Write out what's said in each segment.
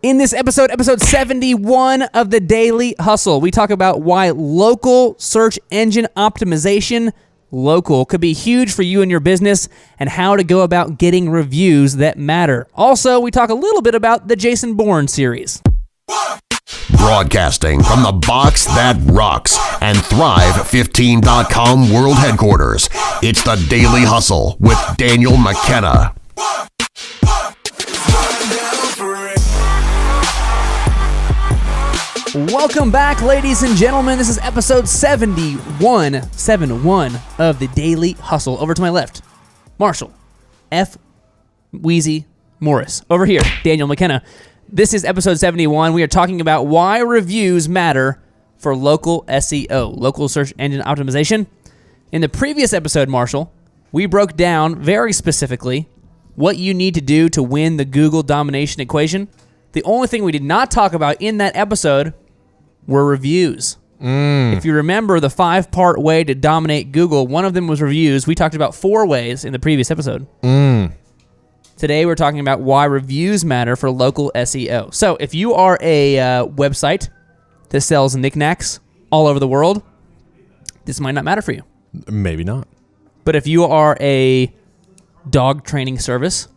In this episode 71 of the Daily Hustle, we talk about why local search engine optimization, local, could be huge for you and your business and how to go about getting reviews that matter. Also, we talk a little bit about the Jason Bourne series. Broadcasting from the box that rocks and Thrive15.com world headquarters, it's the Daily Hustle with Daniel McKenna. Welcome back, ladies and gentlemen. This is episode 71 of the Daily Hustle. Over to my left, Marshall F. Wheezy Morris. Over here, Daniel McKenna. This is episode 71. We are talking about why reviews matter for local SEO, local search engine optimization. In the previous episode, Marshall, we broke down very specifically what you need to do to win the Google domination equation. The only thing we did not talk about in that episode were reviews. If you remember the 5-part way to dominate Google, one of them was reviews. We talked about 4 ways in the previous episode. Today we're talking about why reviews matter for local SEO. So if you are a website that sells knickknacks all over the world, this might not matter for you. Maybe not. But if you are a dog training service,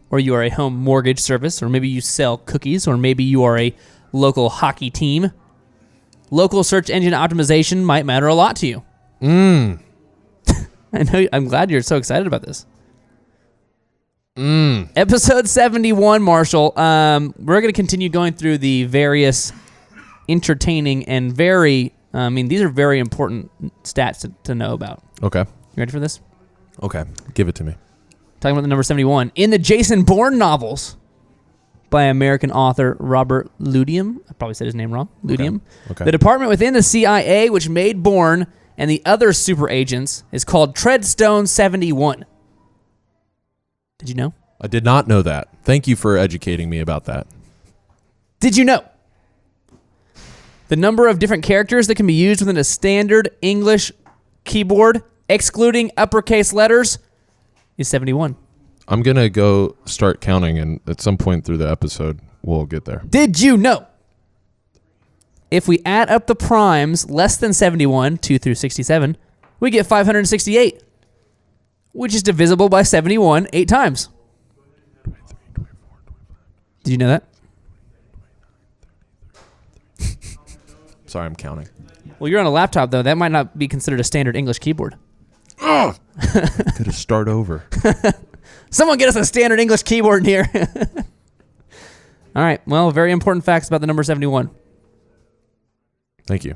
or you are a home mortgage service, or maybe you sell cookies, or maybe you are a local hockey team, local search engine optimization might matter a lot to you. I know. I'm glad you're so excited about this. Episode 71, Marshall. We're going to continue going through the various entertaining and these are very important stats to know about. Okay. You ready for this? Okay. Give it to me. Talking about the number 71. In the Jason Bourne novels by American author Robert Ludium, I probably said his name wrong, Ludium, Okay. the department within the CIA which made Bourne and the other super agents is called Treadstone 71. Did you know? I did not know that. Thank you for educating me about that. Did you know? The number of different characters that can be used within a standard English keyboard, excluding uppercase letters, is 71. I'm going to go start counting, and at some point through the episode, we'll get there. Did you know? If we add up the primes less than 71, 2 through 67, we get 568, which is divisible by 71 8 times. Did you know that? Sorry, I'm counting. Well, you're on a laptop, though. That might not be considered a standard English keyboard. Could have start over. Someone get us a standard English keyboard in here. All right. Well, very important facts about the number 71. Thank you.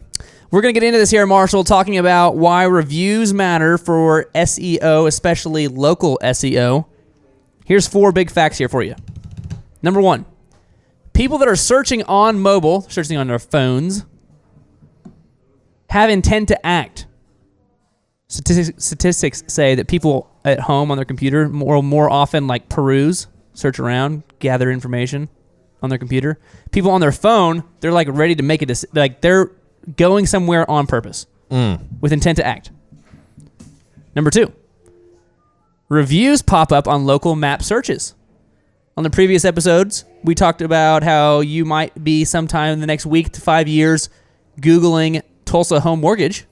We're going to get into this here, Marshall, talking about why reviews matter for SEO, especially local SEO. Here's 4 big facts here for you. Number 1, people that are searching on mobile, searching on their phones, have intent to act. Statistics say that people at home on their computer more often like peruse, search around, gather information on their computer. People on their phone, they're like ready to make a decision. Like they're going somewhere on purpose with intent to act. Number 2, reviews pop up on local map searches. On the previous episodes, we talked about how you might be sometime in the next week to 5 years Googling Tulsa home mortgage.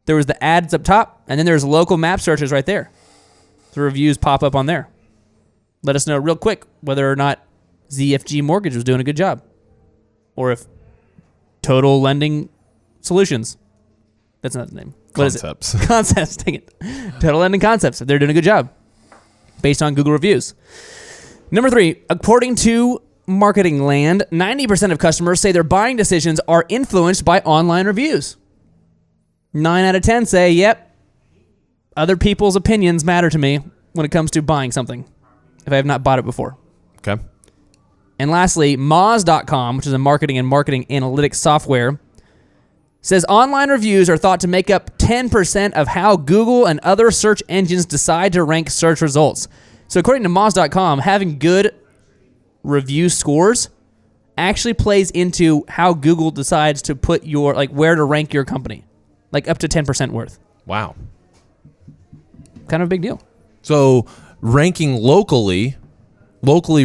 There was the ads up top, and then there's local map searches right there. The reviews pop up on there. Let us know real quick whether or not ZFG Mortgage was doing a good job, or if Total Lending Solutions, that's not the name. What is it? Concepts, dang it. Total Lending Concepts, if they're doing a good job based on Google reviews. Number 3, according to Marketing Land, 90% of customers say their buying decisions are influenced by online reviews. 9 out of 10 say, yep, other people's opinions matter to me when it comes to buying something if I have not bought it before. Okay. And lastly, Moz.com, which is a marketing analytics software, says online reviews are thought to make up 10% of how Google and other search engines decide to rank search results. So according to Moz.com, having good review scores actually plays into how Google decides to put your, like, where to rank your company. Like up to 10% worth. Wow. Kind of a big deal. So ranking locally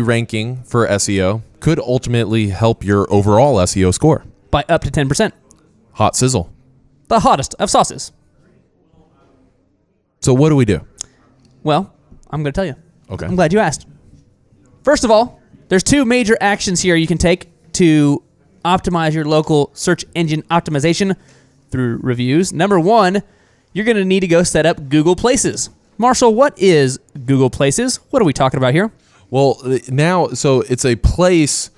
ranking for SEO could ultimately help your overall SEO score. By up to 10%. Hot sizzle. The hottest of sauces. So what do we do? Well, I'm going to tell you. Okay. I'm glad you asked. First of all, there's 2 major actions here you can take to optimize your local search engine optimization through reviews. Number 1, you're going to need to go set up Google Places. Marshall, what is Google Places? What are we talking about here? Well, now, so it's a place,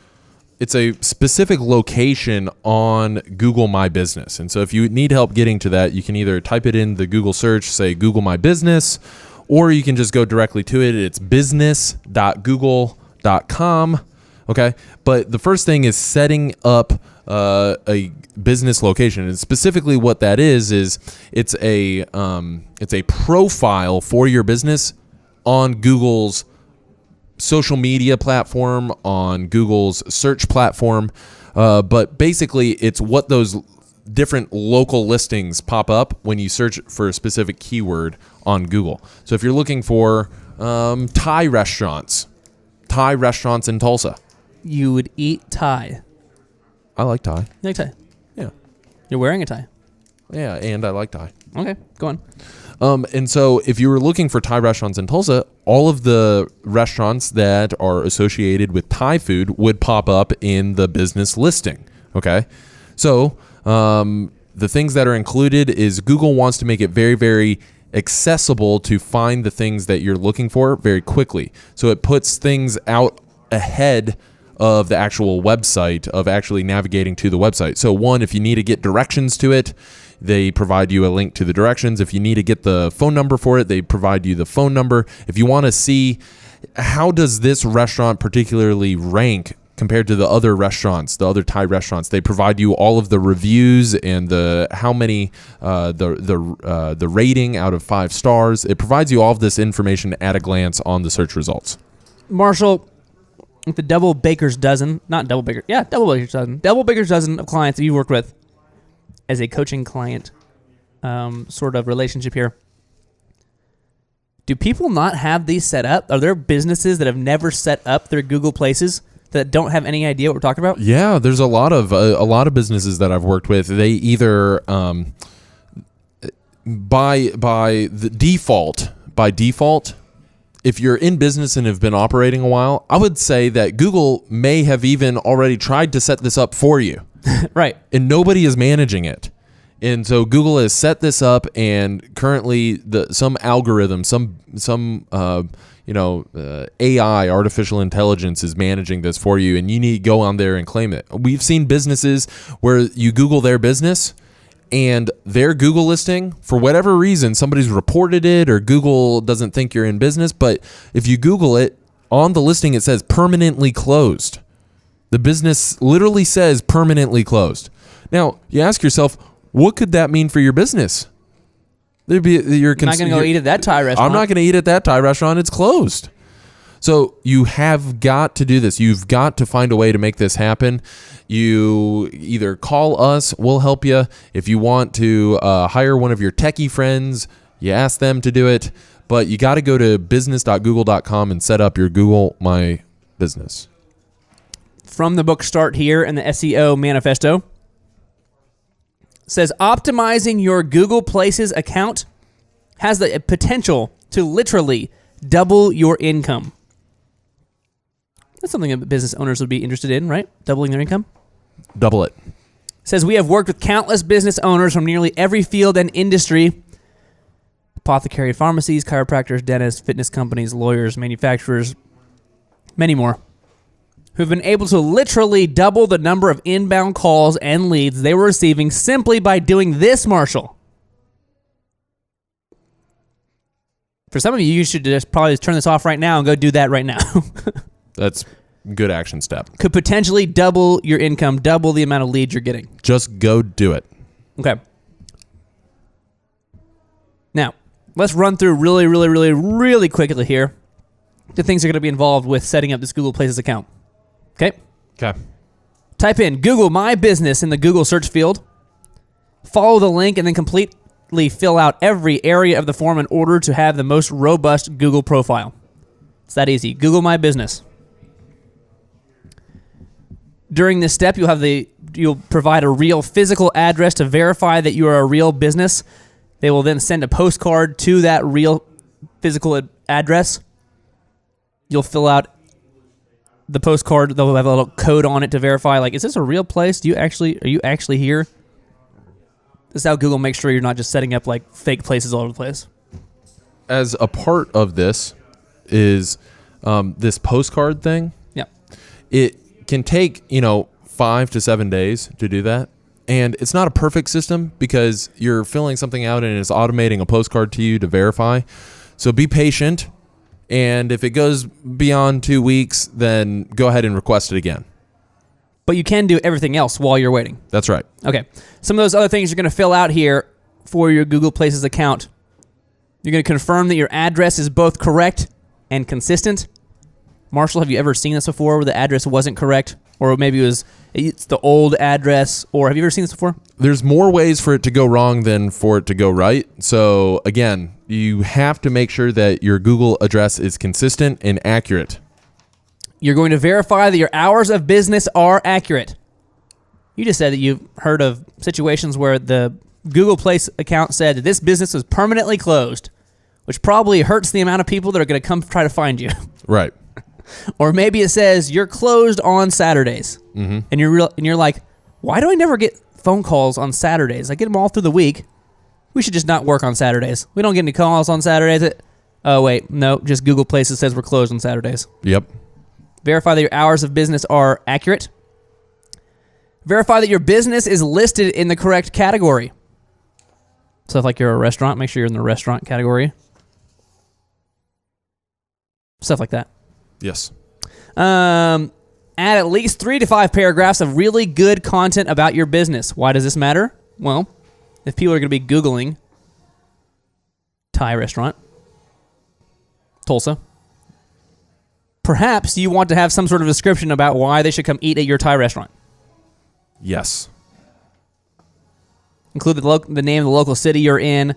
it's a specific location on Google My Business. And so if you need help getting to that, you can either type it in the Google search, say Google My Business, or you can just go directly to it. It's business.google.com. Okay. But the first thing is setting up a business location. And specifically what that is it's a profile for your business on Google's social media platform, on Google's search platform. But basically it's what those different local listings pop up when you search for a specific keyword on Google. So if you're looking for Thai restaurants in Tulsa. You would eat Thai. I like Thai. You like Thai? Yeah. You're wearing a tie. Yeah, and I like Thai. Okay, go on. And so if you were looking for Thai restaurants in Tulsa, all of the restaurants that are associated with Thai food would pop up in the business listing. Okay. So the things that are included is Google wants to make it very, very accessible to find the things that you're looking for very quickly. So it puts things out ahead of the actual website, of actually navigating to the website. So one, if you need to get directions to it, they provide you a link to the directions. If you need to get the phone number for it, they provide you the phone number. If you want to see how does this restaurant particularly rank compared to the other restaurants, the other Thai restaurants, they provide you all of the reviews and the how many the rating out of 5 stars. It provides you all of this information at a glance on the search results. Marshall, the double baker's dozen of clients that you worked with as a coaching client sort of relationship here. Do people not have these set up? Are there businesses that have never set up their Google Places that don't have any idea what we're talking about? Yeah, there's a lot of businesses that I've worked with. They either by default, if you're in business and have been operating a while, I would say that Google may have even already tried to set this up for you. Right. And nobody is managing it. And so Google has set this up, and currently some algorithm, AI, artificial intelligence, is managing this for you, and you need to go on there and claim it. We've seen businesses where you Google their business, and their Google listing, for whatever reason, somebody's reported it, or Google doesn't think you're in business. But if you Google it, on the listing it says permanently closed. The business literally says permanently closed. Now, you ask yourself, what could that mean for your business? You're not going to go eat at that Thai restaurant. I'm not going to eat at that Thai restaurant. It's closed. So you have got to do this. You've got to find a way to make this happen. You either call us, we'll help you. If you want to hire one of your techie friends, you ask them to do it. But you got to go to business.google.com and set up your Google My Business. From the book Start Here and the SEO Manifesto, says optimizing your Google Places account has the potential to literally double your income. That's something that business owners would be interested in, right? Doubling their income? Double it. Says we have worked with countless business owners from nearly every field and industry. Apothecary pharmacies, chiropractors, dentists, fitness companies, lawyers, manufacturers, many more, who've been able to literally double the number of inbound calls and leads they were receiving simply by doing this, Marshall. For some of you, you should just probably turn this off right now and go do that right now. That's a good action step. Could potentially double your income, double the amount of leads you're getting. Just go do it. Okay. Now, let's run through really quickly here the things that are going to be involved with setting up this Google Places account. Okay? Okay. Type in Google My Business in the Google search field. Follow the link and then completely fill out every area of the form in order to have the most robust Google profile. It's that easy. Google My Business. During this step, you'll provide a real physical address to verify that you are a real business. They will then send a postcard to that real physical address. You'll fill out the postcard. They'll have a little code on it to verify, like, is this a real place? Are you actually here? This is how Google makes sure you're not just setting up like fake places all over the place. As a part of this is this postcard thing. Yeah. It can take, 5 to 7 days to do that. And it's not a perfect system because you're filling something out and it's automating a postcard to you to verify. So be patient. And if it goes beyond 2 weeks, then go ahead and request it again. But you can do everything else while you're waiting. That's right. Okay. Some of those other things you're going to fill out here for your Google Places account. You're going to confirm that your address is both correct and consistent. Marshall, have you ever seen this before where the address wasn't correct? Or maybe it's the old address? Or have you ever seen this before? There's more ways for it to go wrong than for it to go right. So again, you have to make sure that your Google address is consistent and accurate. You're going to verify that your hours of business are accurate. You just said that you've heard of situations where the Google Place account said that this business was permanently closed, which probably hurts the amount of people that are going to come try to find you. Right. Or maybe it says you're closed on Saturdays, and you're like, why do I never get phone calls on Saturdays? I get them all through the week. We should just not work on Saturdays. We don't get any calls on Saturdays. Oh wait, no, just Google Places says we're closed on Saturdays. Yep. Verify that your hours of business are accurate. Verify that your business is listed in the correct category. So if like you're a restaurant, make sure you're in the restaurant category. Stuff like that. Yes. Add at least 3 to 5 paragraphs of really good content about your business. Why does this matter? Well, if people are going to be Googling Thai restaurant, Tulsa, perhaps you want to have some sort of description about why they should come eat at your Thai restaurant. Yes. Include the name of the local city you're in,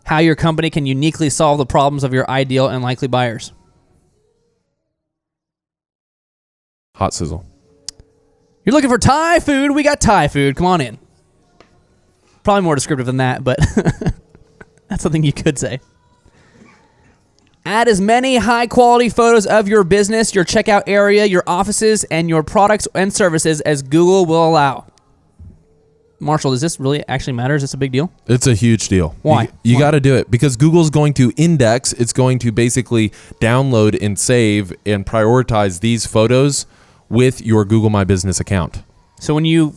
how your company can uniquely solve the problems of your ideal and likely buyers. Hot sizzle. You're looking for Thai food? We got Thai food. Come on in. Probably more descriptive than that, but that's something you could say. Add as many high-quality photos of your business, your checkout area, your offices, and your products and services as Google will allow. Marshall, does this really actually matter? Is this a big deal? It's a huge deal. Why? You got to do it because Google's going to index. It's going to basically download and save and prioritize these photos with your Google My Business account. So when you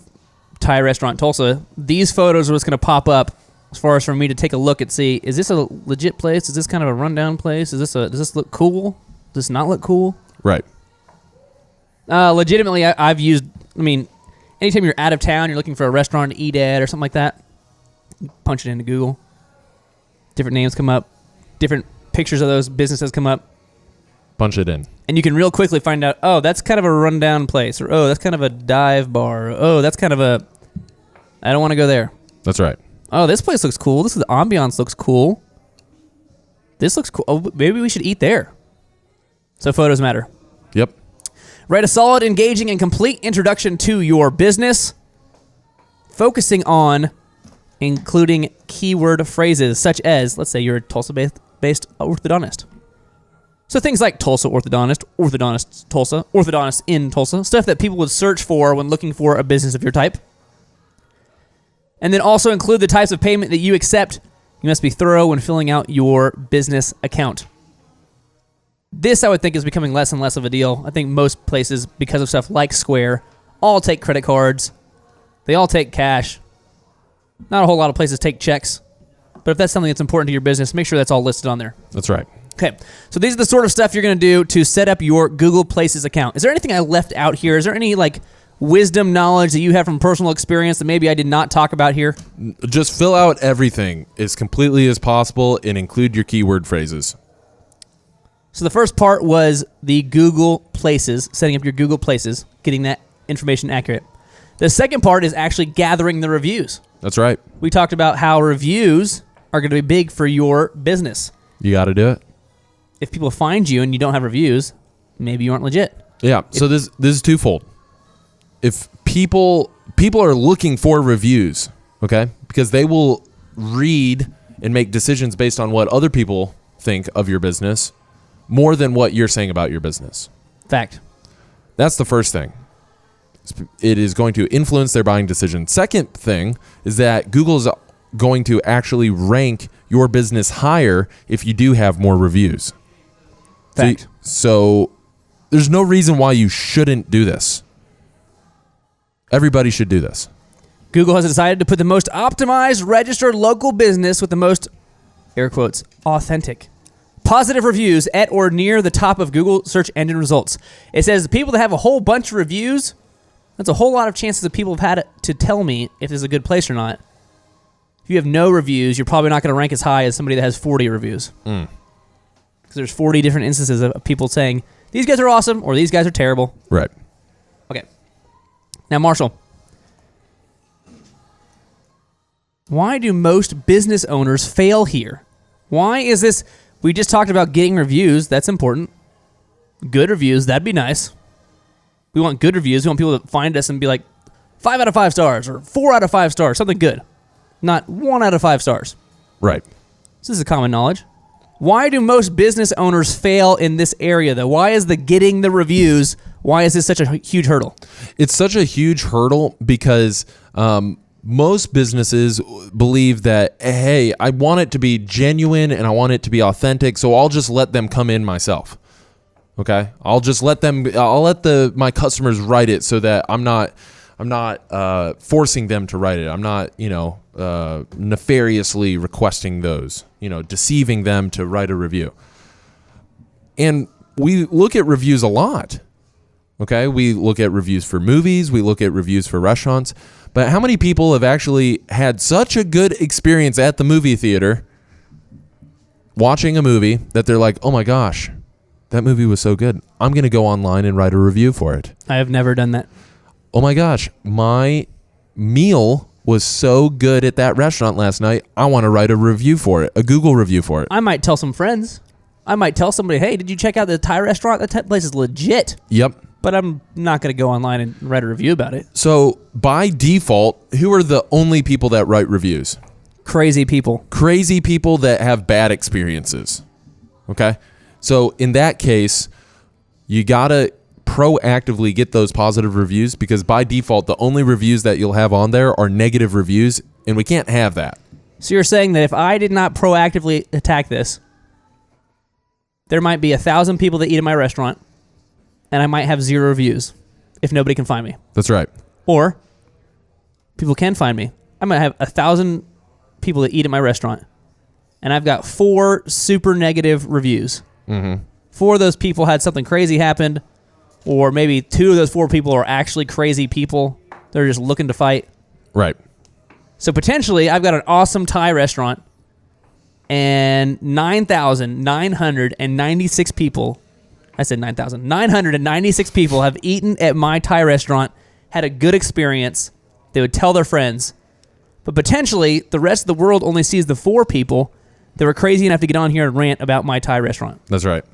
Thai restaurant Tulsa, these photos are what's going to pop up as far as for me to take a look and see, is this a legit place? Is this kind of a rundown place? Does this look cool? Does this not look cool? Right. Legitimately, I've used, anytime you're out of town, you're looking for a restaurant to eat at or something like that, you punch it into Google. Different names come up. Different pictures of those businesses come up. Punch it in. And you can real quickly find out, oh, that's kind of a rundown place. Or, oh, that's kind of a dive bar. Or, oh, that's kind of a, I don't want to go there. That's right. Oh, this place looks cool. The ambiance looks cool. This looks cool. Oh, maybe we should eat there. So photos matter. Yep. Write a solid, engaging, and complete introduction to your business, focusing on including keyword phrases such as, let's say you're a Tulsa-based orthodontist. So things like Tulsa orthodontist, orthodontist Tulsa, orthodontist in Tulsa, stuff that people would search for when looking for a business of your type. And then also include the types of payment that you accept. You must be thorough when filling out your business account. This, I would think, is becoming less and less of a deal. I think most places, because of stuff like Square, all take credit cards. They all take cash. Not a whole lot of places take checks. But if that's something that's important to your business, make sure that's all listed on there. That's right. Okay, so these are the sort of stuff you're going to do to set up your Google Places account. Is there anything I left out here? Is there any wisdom, knowledge that you have from personal experience that maybe I did not talk about here? Just fill out everything as completely as possible and include your keyword phrases. So the first part was the Google Places, setting up your Google Places, getting that information accurate. The second part is actually gathering the reviews. That's right. We talked about how reviews are going to be big for your business. You got to do it. If people find you and you don't have reviews, maybe you aren't legit. Yeah, so this is twofold. if people are looking for reviews, okay, because they will read and make decisions based on what other people think of your business more than what you're saying about your business. Fact. That's the first thing. It is going to influence their buying decision. Second thing is that Google is going to actually rank your business higher if you do have more reviews. Fact. So there's no reason why you shouldn't do this. Everybody should do this. Google has decided to put the most optimized registered local business with the most, air quotes, authentic, positive reviews at or near the top of Google search engine results. It says the people that have a whole bunch of reviews, that's a whole lot of chances that people have had to tell me if this is a good place or not. If you have no reviews, you're probably not going to rank as high as somebody that has 40 reviews. Because there's 40 different instances of people saying, these guys are awesome or these guys are terrible. Right. Okay. Now, Marshall, why do most business owners fail here? Why is this? We just talked about getting reviews. That's important. Good reviews. That'd be nice. We want good reviews. We want people to find us and be like 5 out of 5 stars or 4 out of 5 stars, something good. Not 1 out of 5 stars. Right. This is common knowledge. Why do most business owners fail in this area, though? Why is the getting the reviews, why is this such a huge hurdle? It's such a huge hurdle because most businesses believe that, hey, I want it to be genuine and I want it to be authentic, so I'll just let them come in myself. Okay? I'll let my customers write it so that I'm not forcing them to write it. I'm not, nefariously requesting those, deceiving them to write a review. And we look at reviews a lot. Okay? We look at reviews for movies, we look at reviews for restaurants, but how many people have actually had such a good experience at the movie theater watching a movie that they're like, oh my gosh, that movie was so good. I'm going to go online and write a review for it. I have never done that. Oh my gosh, my meal was so good at that restaurant last night. I want to write a review for it, a Google review for it. I might tell some friends. I might tell somebody, hey, did you check out the Thai restaurant? That place is legit. Yep. But I'm not going to go online and write a review about it. So by default, who are the only people that write reviews? Crazy people. Crazy people that have bad experiences. Okay? So in that case, you got to proactively get those positive reviews because by default, the only reviews that you'll have on there are negative reviews, and we can't have that. So you're saying that if I did not proactively attack this, there might be 1,000 people that eat at my restaurant, and I might have 0 reviews if nobody can find me. That's right. Or people can find me. I might have 1,000 people that eat at my restaurant, and I've got 4 super negative reviews. Mm-hmm. 4 of those people had something crazy happen, or maybe 2 of those 4 people are actually crazy people. They're just looking to fight. Right. So potentially, I've got an awesome Thai restaurant, and 9,996 people, I said 9,000, 996 people have eaten at my Thai restaurant, had a good experience. They would tell their friends. But potentially, the rest of the world only sees the 4 people that were crazy enough to get on here and rant about my Thai restaurant. That's right.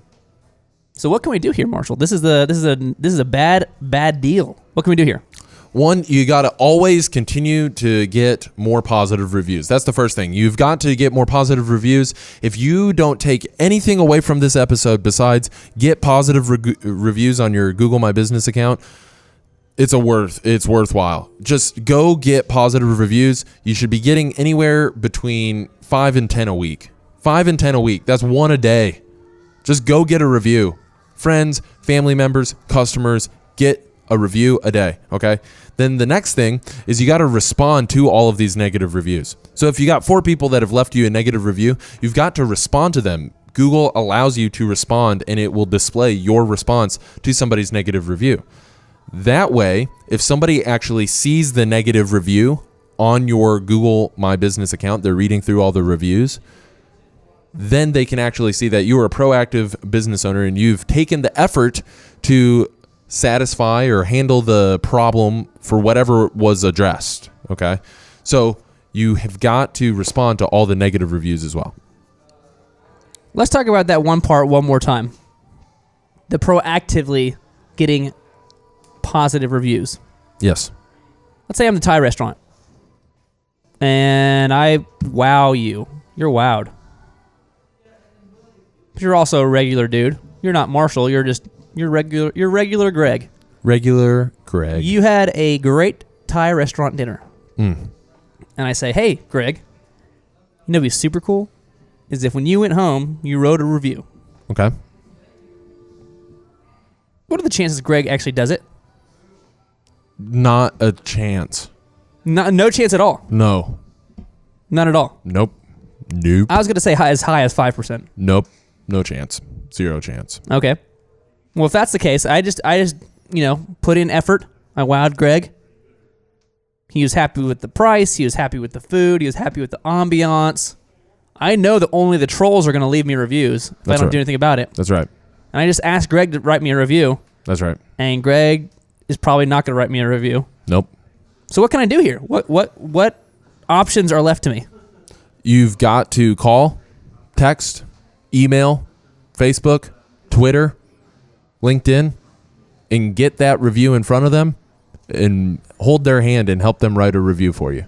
So what can we do here, Marshall? This is a bad deal. What can we do here? One, you got to always continue to get more positive reviews. That's the first thing. You've got to get more positive reviews. If you don't take anything away from this episode besides get positive reviews on your Google My Business account, it's worthwhile. Just go get positive reviews. You should be getting anywhere between 5 and 10 a week. 5 and 10 a week. That's 1 a day. Just go get a review. Friends, family members, customers, get a review a day, okay? Then the next thing is you got to respond to all of these negative reviews. So if you got 4 people that have left you a negative review, you've got to respond to them. Google allows you to respond, and it will display your response to somebody's negative review. That way, if somebody actually sees the negative review on your Google My Business account, they're reading through all the reviews, then they can actually see that you are a proactive business owner and you've taken the effort to satisfy or handle the problem for whatever was addressed, okay? So you have got to respond to all the negative reviews as well. Let's talk about that one part one more time. The proactively getting positive reviews. Yes. Let's say I'm the Thai restaurant, and I wow you. You're wowed. But you're also a regular dude. You're not Marshall. You're regular Greg. Regular Greg. You had a great Thai restaurant dinner. Mm. And I say, hey, Greg, you know what'd be super cool? Is if when you went home, you wrote a review. Okay. What are the chances Greg actually does it? Not a chance. No chance at all. No. None at all. Nope. I was going to say as high as 5%. Nope. No chance. 0 chance. Okay. Well, if that's the case, I just put in effort. I wowed Greg. He was happy with the price. He was happy with the food. He was happy with the ambiance. I know that only the trolls are going to leave me reviews if I don't do anything about it. That's right. And I just asked Greg to write me a review. That's right. And Greg is probably not going to write me a review. Nope. So what can I do here? What options are left to me? You've got to call, text, email, Facebook, Twitter, LinkedIn, and get that review in front of them and hold their hand and help them write a review for you.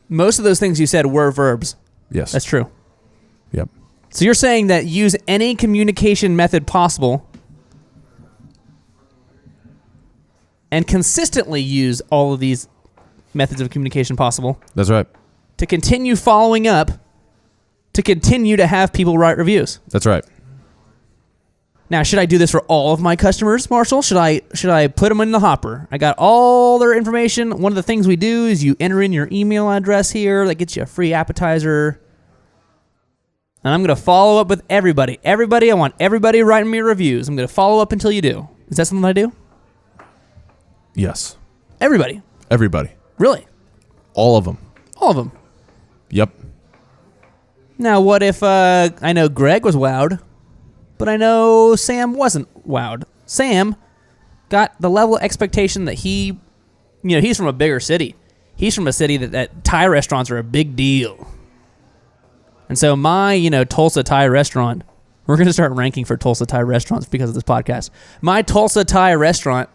Most of those things you said were verbs. Yes. That's true. Yep. So you're saying that use any communication method possible and consistently use all of these methods of communication possible. That's right. To continue following up, to continue to have people write reviews. That's right. Now, should I do this for all of my customers, Marshall? Should I put them in the hopper? I got all their information. One of the things we do is you enter in your email address here. That gets you a free appetizer. And I'm going to follow up with everybody. I want everybody writing me reviews. I'm going to follow up until you do. Is that something I do? Yes. Everybody. Really? All of them. All of them. Yep. Now, what if I know Greg was wowed, but I know Sam wasn't wowed? Sam got the level of expectation that he's from a bigger city. He's from a city that Thai restaurants are a big deal. And so my, Tulsa Thai restaurant, we're going to start ranking for Tulsa Thai restaurants because of this podcast. My Tulsa Thai restaurant,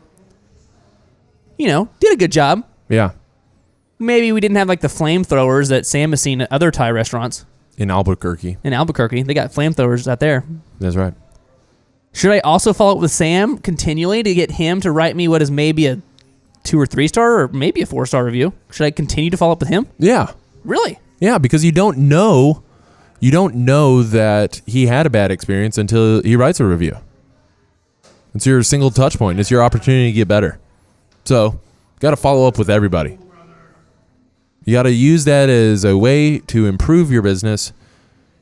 did a good job. Yeah. Maybe we didn't have like the flamethrowers that Sam has seen at other Thai restaurants. In Albuquerque. They got flamethrowers out there. That's right. Should I also follow up with Sam continually to get him to write me what is maybe a 2 or 3 star or maybe a 4-star review? Should I continue to follow up with him? Yeah. Really? Yeah, because you don't know that he had a bad experience until he writes a review. It's your single touch point. It's your opportunity to get better. So, got to follow up with everybody. You got to use that as a way to improve your business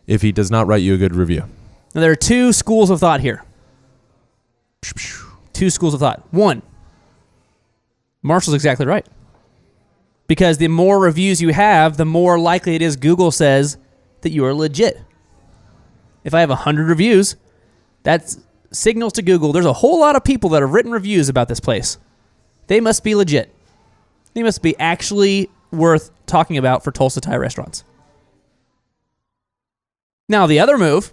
if he does not write you a good review. Now, there are 2 schools of thought here. 2 schools of thought. 1, Marshall's exactly right. Because the more reviews you have, the more likely it is Google says that you are legit. If I have 100 reviews, that signals to Google there's a whole lot of people that have written reviews about this place. They must be legit. They must be actually worth talking about for Tulsa Thai restaurants. Now, the other move,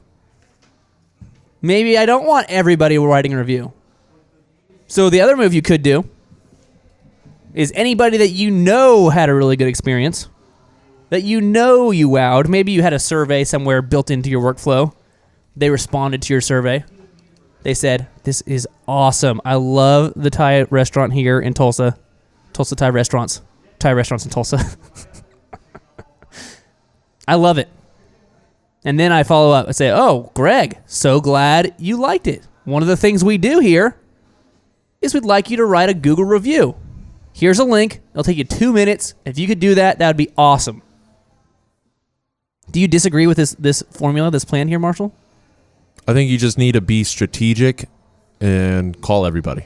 maybe I don't want everybody writing a review. So the other move you could do is anybody that had a really good experience, that you wowed. Maybe you had a survey somewhere built into your workflow. They responded to your survey. They said, this is awesome. I love the Thai restaurant here in Tulsa. Tulsa Thai restaurants. Thai restaurants in Tulsa. I love it. And then I follow up and say, oh, Greg, so glad you liked it. One of the things we do here is we'd like you to write a Google review. Here's a link. It'll take you 2 minutes. If you could do that, that would be awesome. Do you disagree with this formula, this plan here, Marshall? I think you just need to be strategic and call everybody.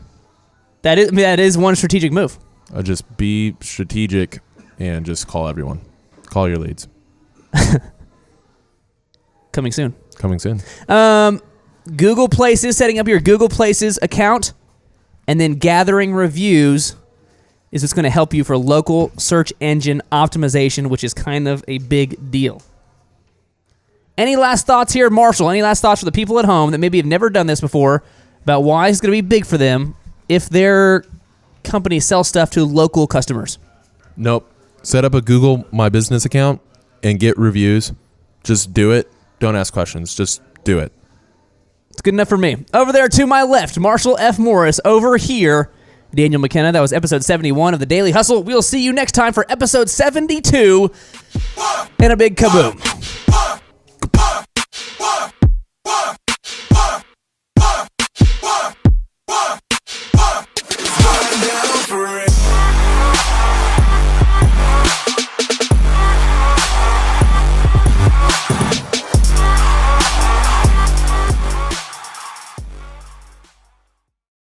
That is one strategic move. Just be strategic and just call everyone. Call your leads. Coming soon. Google Places, setting up your Google Places account and then gathering reviews is what's going to help you for local search engine optimization, which is kind of a big deal. Any last thoughts here, Marshall? Any last thoughts for the people at home that maybe have never done this before about why it's going to be big for them if they're companies sell stuff to local customers. Nope. Set up a Google My Business account and get reviews. Just do it. Don't ask questions. Just do it. It's good enough for me. Over there to my left, Marshall F. Morris. Over here, Daniel McKenna. That was episode 71 of The Daily Hustle. We'll see you next time for episode 72. And a big kaboom.